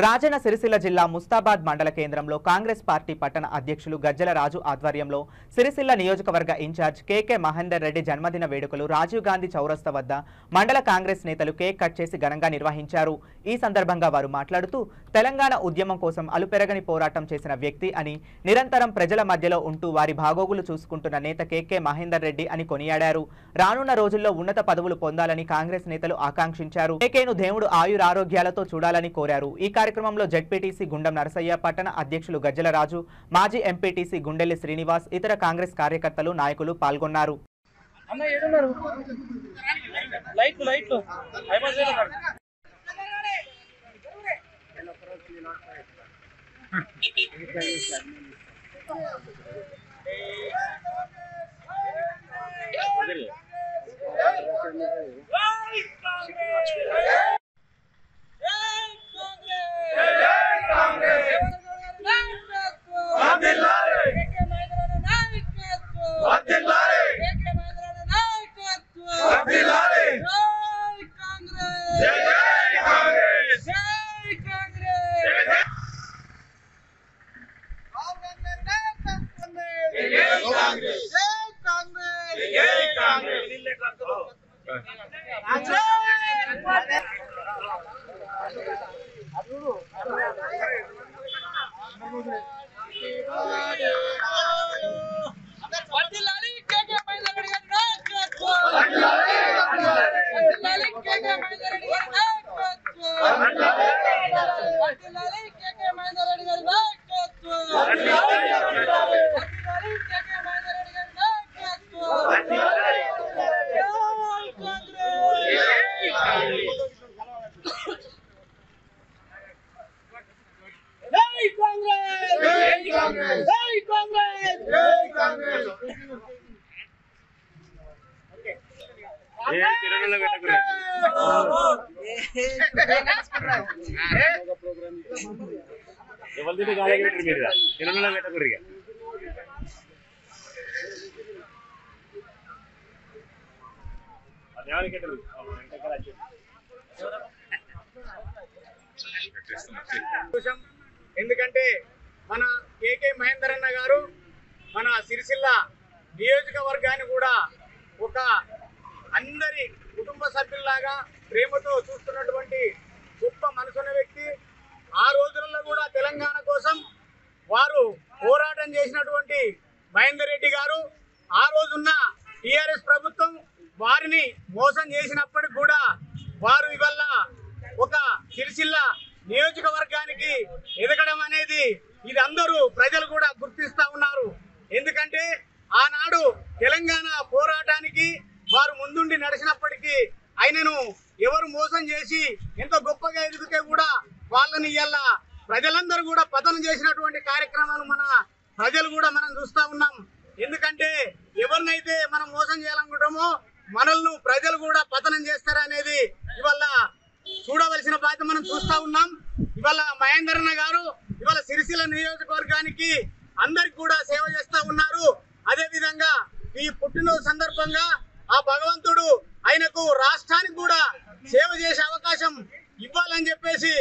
రాజన్న సిరిసిల్ల జిల్లా ముస్తాబాద్ మండల కేంద్రంలో కాంగ్రెస్ పార్టీ పట్టణ అధ్యక్షులు గజ్జల రాజు ఆధ్వర్యంలో సిరిసిల్ల నియోజకవర్గ ఇన్ఛార్జ్ కేకే మహేందర్ రెడ్డి జన్మదిన వేడుకలు రాజీవ్ గాంధీ చౌరస్తా వద్ద మండల కాంగ్రెస్ నేతలు కేక్ కట్ చేసి ఘనంగా నిర్వహించారు। ఈ సందర్భంగా వారు మాట్లాడుతూ తెలంగాణ ఉద్యమం కోసం అలుపెరగని పోరాటం చేసిన వ్యక్తి అని, నిరంతరం ప్రజల మధ్యలో ఉంటూ వారి భాగోగులు చూసుకుంటున్న నేత కేకే మహేందర్ రెడ్డి అని కొనియాడారు। రానున్న రోజుల్లో ఉన్నత పదవులు పొందాలని కాంగ్రెస్ నేతలు ఆకాంక్షించారు। కేకేను దేవుడు ఆయురారోగ్యాలతో చూడాలని కోరారు। ఈ కార్యక్రమంలో జెడ్పీటీసీ గుండం నరసయ్య, పట్టణ అధ్యక్షులు గజ్జల రాజు, మాజీ ఎంపీటీసీ గుండెల్లి శ్రీనివాస్, ఇతర కాంగ్రెస్ కార్యకర్తలు, నాయకులు పాల్గొన్నారు। ఎందుకంటే మన కేకే మహేందర్ అన్న గారు మన సిరిసిల్ల నియోజకవర్గాన్ని కూడా ఒక అందరి కుటుంబ సభ్యుల్లాగా ప్రేమతో చూస్తున్నటువంటి గొప్ప మనసున్న వ్యక్తి। ఆ రోజులలో కూడా తెలంగాణ కోసం వారు పోరాటం చేసినటువంటి మహేందర్ రెడ్డి గారు, ఆ రోజున్న టిఆర్ఎస్ ప్రభుత్వం వారిని మోసం చేసినప్పటికి కూడా వారు ఇవాళ ఒక సిరిసిల్ల నియోజకవర్గానికి ఎదగడం అనేది ఇది అందరూ ప్రజలు కూడా గుర్తిస్తా ఉన్నారు। ఎందుకంటే ఆనాడు తెలంగాణ పోరాటానికి వారు ముందుండి నడిచినప్పటికీ ఆయనను ఎవరు మోసం చేసి ఎంతో గొప్పగా ఎదిగితే కూడా వాళ్ళని ఇవాళ ప్రజలందరూ కూడా పతనం చేసినటువంటి కార్యక్రమాలు మన ప్రజలు కూడా మనం చూస్తా ఉన్నాం। ఎందుకంటే ఎవరినైతే మనం మోసం చేయాలనుకుంటామో మనల్ని ప్రజలు కూడా పతనం చేస్తారనేది ఇవాళ చూడవలసిన బాధ్యత మనం చూస్తా ఉన్నాం। ఇవాళ మహేందర్ అన్న గారు ఇవాళ సిరిసిల్ల నియోజకవర్గానికి అందరికి కూడా సేవ చేస్తా ఉన్నారు। అదే విధంగా ఈ పుట్టినరోజు సందర్భంగా ఆ భగవంతుడు ఆయనకు రాష్ట్రానికి కూడా సేవ చేసే అవకాశం ఇవ్వాలని చెప్పేసి